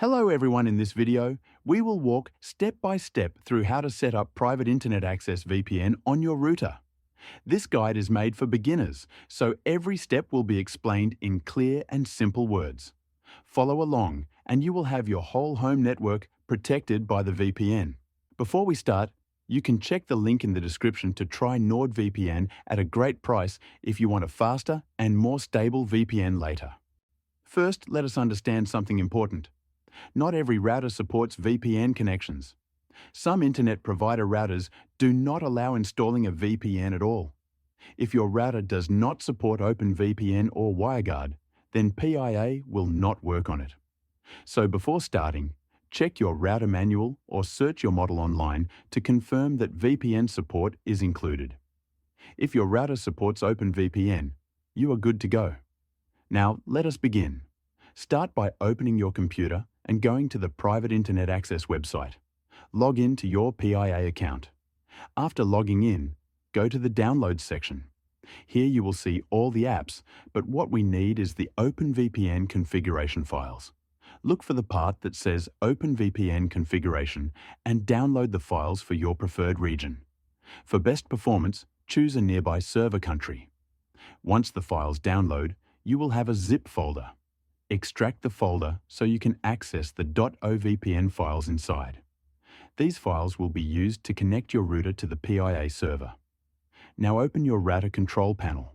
Hello everyone, in this video, we will walk step by step through how to set up Private Internet Access VPN on your router. This guide is made for beginners, so every step will be explained in clear and simple words. Follow along and you will have your whole home network protected by the VPN. Before we start, you can check the link in the description to try NordVPN at a great price if you want a faster and more stable VPN later. First, let us understand something important. Not every router supports VPN connections. Some internet provider routers do not allow installing a VPN at all. If your router does not support OpenVPN or WireGuard, then PIA will not work on it. So before starting, check your router manual or search your model online to confirm that VPN support is included. If your router supports OpenVPN, you are good to go. Now let us begin. Start by opening your computer and going to the Private Internet Access website. Log in to your PIA account. After logging in, go to the Downloads section. Here you will see all the apps, but what we need is the OpenVPN configuration files. Look for the part that says OpenVPN configuration and download the files for your preferred region. For best performance, choose a nearby server country. Once the files download, you will have a zip folder. Extract the folder so you can access the .ovpn files inside. These files will be used to connect your router to the PIA server. Now open your router control panel.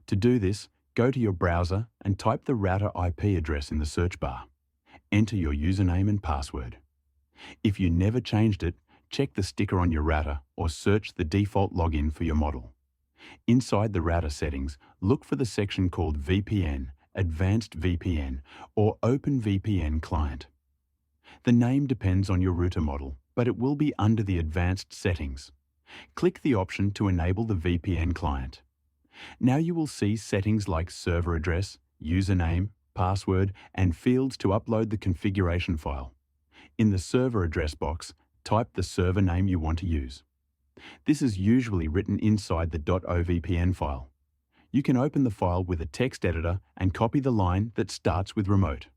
To do this, go to your browser and type the router IP address in the search bar. Enter your username and password. If you never changed it, check the sticker on your router or search the default login for your model. Inside the router settings, look for the section called VPN, Advanced VPN, or OpenVPN Client. The name depends on your router model, but it will be under the Advanced settings. Click the option to enable the VPN client. Now you will see settings like server address, username, password, and fields to upload the configuration file. In the server address box, type the server name you want to use. This is usually written inside the .ovpn file. You can open the file with a text editor and copy the line that starts with remote.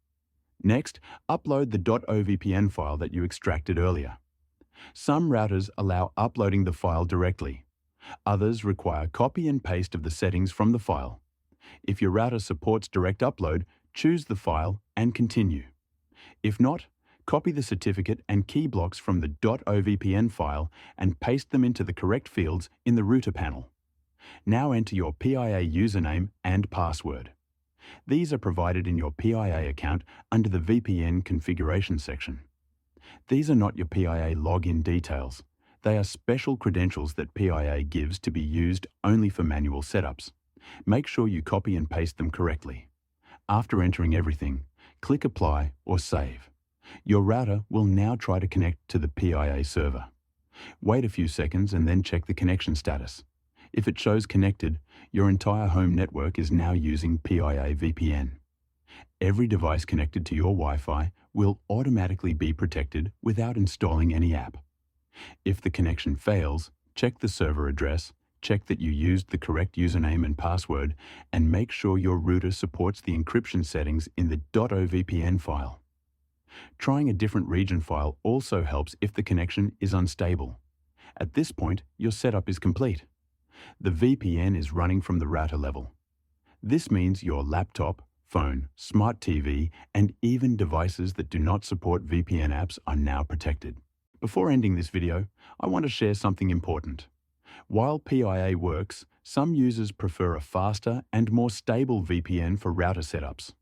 Next, upload the .ovpn file that you extracted earlier. Some routers allow uploading the file directly. Others require copy and paste of the settings from the file. If your router supports direct upload, choose the file and continue. If not, copy the certificate and key blocks from the .ovpn file and paste them into the correct fields in the router panel. Now enter your PIA username and password. These are provided in your PIA account under the VPN configuration section. These are not your PIA login details. They are special credentials that PIA gives to be used only for manual setups. Make sure you copy and paste them correctly. After entering everything, click Apply or Save. Your router will now try to connect to the PIA server. Wait a few seconds and then check the connection status. If it shows connected, your entire home network is now using PIA VPN. Every device connected to your Wi-Fi will automatically be protected without installing any app. If the connection fails, check the server address, check that you used the correct username and password, and make sure your router supports the encryption settings in the .ovpn file. Trying a different region file also helps if the connection is unstable. At this point, your setup is complete. The VPN is running from the router level. This means your laptop, phone, smart TV, and even devices that do not support VPN apps are now protected. Before ending this video, I want to share something important. While PIA works, some users prefer a faster and more stable VPN for router setups.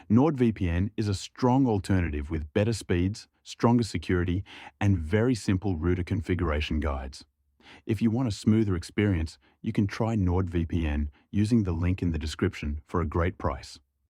NordVPN is a strong alternative with better speeds, stronger security, and very simple router configuration guides. If you want a smoother experience, you can try NordVPN using the link in the description for a great price.